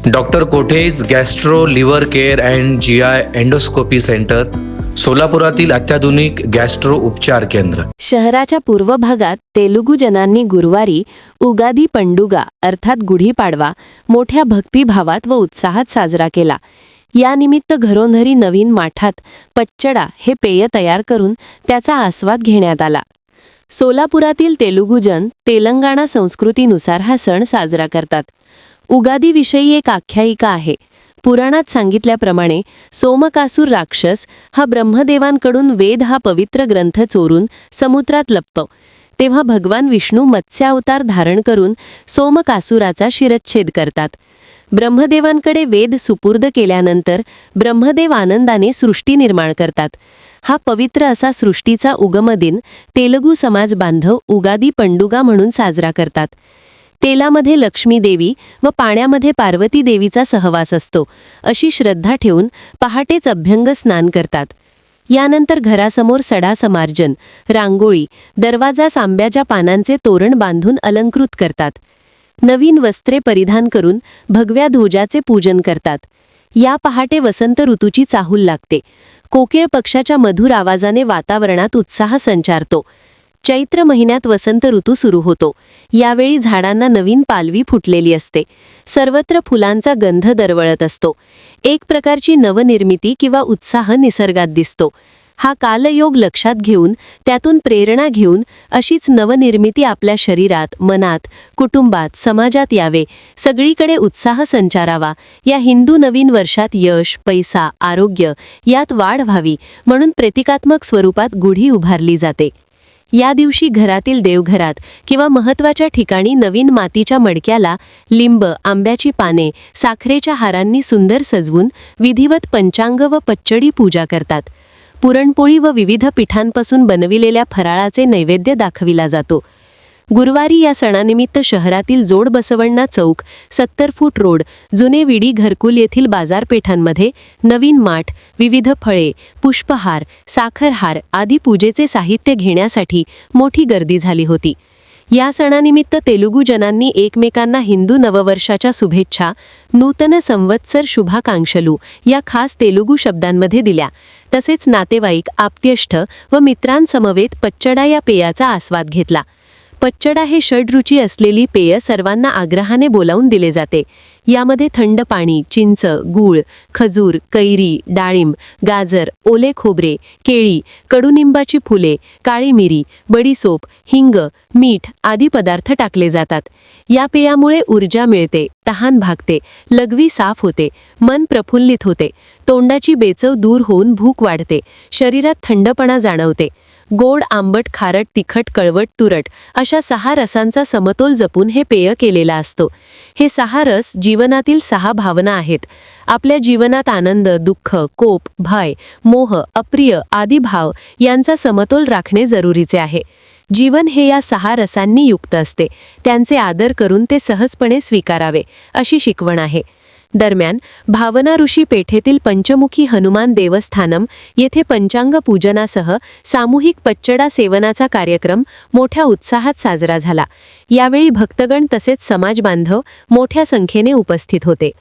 Doctor कोठेज gastro liver care and GI endoscopy centre, सोलापुरातील अत्याधुनिक गॅस्ट्रो उपचार केंद्र. शहराच्या पूर्व भागात तेलुगू जनांनी गुरुवारी उगादी पंडुगा अर्थात गुढीपाडवा मोठ्या भक्तिभावात व उत्साहात साजरा केला. यानिमित्त घरोघरी नवीन माठात पच्चडा हे पेय तयार करून त्याचा आस्वाद घेण्यात आला. सोलापुरातील तेलुगूजन तेलंगणा संस्कृतीनुसार हा सण साजरा करतात. उगादीविषयी एक आख्यायिका आहे. पुराणात सांगितल्याप्रमाणे सोमकासूर राक्षस हा ब्रह्मदेवांकडून वेद हा पवित्र ग्रंथ चोरून समुद्रात लपतो. तेव्हा भगवान विष्णू मत्स्यावतार धारण करून सोमकासुराचा शिरच्छेद करतात. ब्रह्मदेवांकडे वेद सुपूर्द केल्यानंतर ब्रह्मदेव आनंदाने सृष्टी निर्माण करतात. हा पवित्र असा सृष्टीचा उगम दिन तेलुगू समाज बांधव उगादी पंडुगा म्हणून साजरा करतात. तेलामध्ये लक्ष्मी देवी व पाण्यामध्ये पार्वती देवीचा सहवास असतो अशी श्रद्धा ठेवून पहाटेच अभ्यंग स्नान करतात. यानंतर घरासमोर सडा समार्जन, रांगोळी, दरवाजास आंब्याच्या पानांचे तोरण बांधून अलंकृत करतात. नवीन वस्त्रे परिधान करून भगव्या ध्वजाचे पूजन करतात. या पहाटे वसंत ऋतूची चाहूल लागते. कोकिळ पक्षाच्या मधुर आवाजाने वातावरणात उत्साह संचारतो. चैत्र महिन्यात वसंत ऋतू सुरू होतो. यावेळी झाडांना नवीन पालवी फुटलेली असते. सर्वत्र फुलांचा गंध दरवळत असतो. एक प्रकारची नवनिर्मिती किंवा उत्साह निसर्गात दिसतो. हा कालयोग लक्षात घेऊन त्यातून प्रेरणा घेऊन अशीच नवनिर्मिती आपल्या शरीरात, मनात, कुटुंबात, समाजात यावे, सगळीकडे उत्साह संचारावा, या हिंदू नवीन वर्षात यश, पैसा, आरोग्य यात वाढ व्हावी म्हणून प्रतिकात्मक स्वरूपात गुढी उभारली जाते. या दिवशी घरातील देवघरात किंवा महत्त्वाच्या ठिकाणी नवीन मातीच्या मडक्याला लिंब, आंब्याची पाने, साखरेच्या हारांनी सुंदर सजवून विधिवत पंचांग व पच्चडी पूजा करतात. पुरणपोळी व विविध पिठांपासून बनविलेल्या फराळाचे नैवेद्य दाखविला जातो. गुरुवारी या सणानिमित्त शहरातील जोड बसवण्णा चौक, 70 फूट रोड, जुने विडी घरकुल येथील बाजारपेठांमध्ये नवीन माठ, विविध फळे, पुष्पहार, साखरहार आदी पूजेचे साहित्य घेण्यासाठी मोठी गर्दी झाली होती. या सणानिमित्त तेलुगू जनांनी एकमेकांना हिंदू नववर्षाच्या शुभेच्छा, नूतन संवत्सर शुभाकांक्षलू या खास तेलुगू शब्दांमध्ये दिल्या. तसेच नातेवाईक, आप्तेष्ट व मित्रांसमवेत पच्चडा या पेयाचा आस्वाद घेतला. पच्चडा हे षड्रुची असलेली पेय सर्वांना आग्रहाने बोलावून दिले जाते. यामध्ये थंड पाणी, चिंच, गूळ, खजूर, कैरी, डाळिंब, गाजर, ओले खोबरे, केळी, कडुनिंबाची फुले, काळी मिरी, बडीसोप, हिंग, मीठ आदी पदार्थ टाकले जातात. या पेयामुळे ऊर्जा मिळते, तहान भागते, लघवी साफ होते, मन प्रफुल्लित होते, तोंडाची बेचव दूर होऊन भूक वाढते, शरीरात थंडपणा जाणवते. गोड, आंबट, खारट, तिखट, कळवट, तुरट अशा 6 रसांचा समतोल जपून हे पेय केलेला असतो. हे 6 रस जीवनातील 6 भावना आहेत. आपल्या जीवनात आनंद, दुःख, कोप, भय, मोह, अप्रिय आदी भाव यांचा समतोल राखणे जरुरीचे आहे. जीवन हे या 6 रसांनी युक्त असते. त्यांचे आदर करून ते सहजपणे स्वीकारावे अशी शिकवण आहे. दरम्यान भावना ऋषी पेठेतील पंचमुखी हनुमान देवस्थानम येथे पंचांग पूजनासह सामूहिक पच्चडा सेवनाचा कार्यक्रम मोठ्या उत्साहात साजरा झाला. यावेळी भक्तगण तसेच समाज बांधव मोठ्या संख्येने उपस्थित होते.